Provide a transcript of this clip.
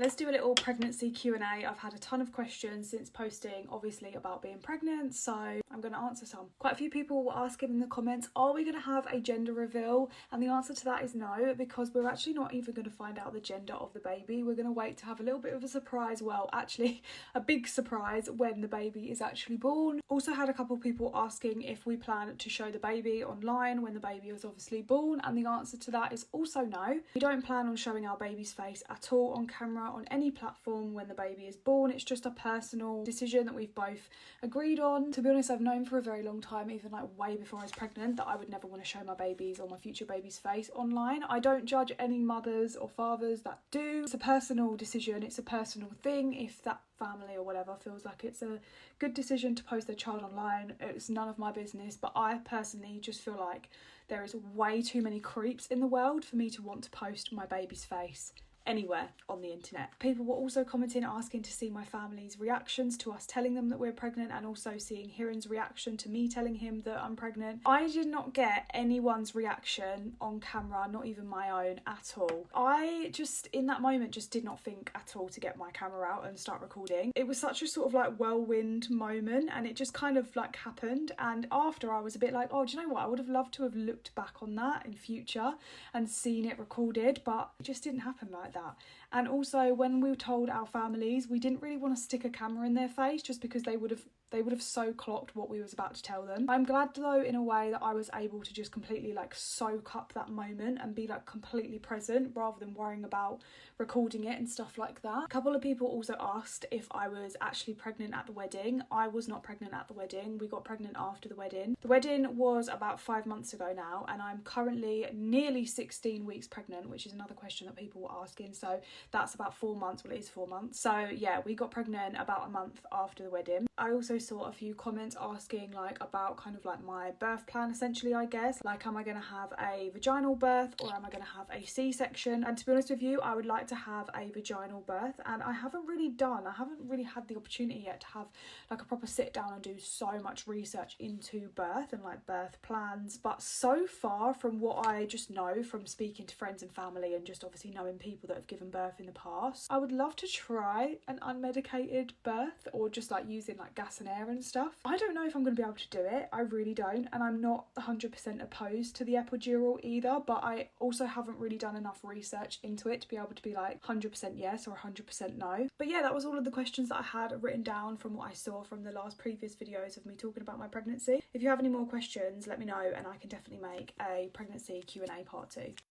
let's do a little pregnancy Q&A. I've had a ton of questions since posting, obviously, about being pregnant, so I'm going to answer some. Quite a few people were asking in the comments, are we going to have a gender reveal? And the answer to that is no, because we're actually not even going to find out the gender of the baby. We're going to wait to have a little bit of a surprise, well, actually a big surprise, when the baby is actually born. Also had a couple of people asking if we plan to show the baby online when the baby is obviously born, and the answer to that is also no. We don't plan on showing our baby's face at all on camera on any platform when the baby is born. It's just a personal decision that we've both agreed on. To be honest, I've known for a very long time, even like way before I was pregnant, that I would never want to show my baby's or my future baby's face online. I don't judge any mothers or fathers that do. It's a personal decision, it's a personal thing. If that family or whatever feels like it's a good decision to post their child online, it's none of my business. But I personally just feel like there is way too many creeps in the world for me to want to post my baby's face anywhere on the internet. People were also commenting, asking to see my family's reactions to us telling them that we're pregnant, and also seeing Hiran's reaction to me telling him that I'm pregnant. I did not get anyone's reaction on camera, not even my own, at all. I just, in that moment, just did not think at all to get my camera out and start recording. It was such a sort of like whirlwind moment, and it just kind of like happened. And after, I was a bit like, oh, do you know what? I would have loved to have looked back on that in future and seen it recorded, but it just didn't happen like that. And also, when we told our families, we didn't really want to stick a camera in their face, just because they would have so clocked what we was about to tell them. I'm glad though, in a way, that I was able to just completely like soak up that moment and be like completely present, rather than worrying about recording it and stuff like that. A couple of people also asked if I was actually pregnant at the wedding. I was not pregnant at the wedding. We got pregnant after the wedding. The wedding was about 5 months ago now, and I'm currently nearly 16 weeks pregnant, which is another question that people were asking. So that's about 4 months. Well, it is 4 months. So yeah, we got pregnant about a month after the wedding. I also saw a few comments asking like about kind of like my birth plan, essentially, I guess. Like, am I going to have a vaginal birth or am I going to have a C-section? And to be honest with you, I would like to have a vaginal birth, and I haven't really had the opportunity yet to have like a proper sit down and do so much research into birth and like birth plans. But so far, from what I just know from speaking to friends and family, and just obviously knowing people that have given birth in the past, I would love to try an unmedicated birth, or just like using like gas and air and stuff. I don't know if I'm going to be able to do it. I really don't. And I'm not 100% opposed to the epidural either, but I also haven't really done enough research into it to be able to be like 100% yes or 100% no. But yeah, that was all of the questions that I had written down from what I saw from the last previous videos of me talking about my pregnancy. If you have any more questions, let me know, and I can definitely make a pregnancy Q&A part 2.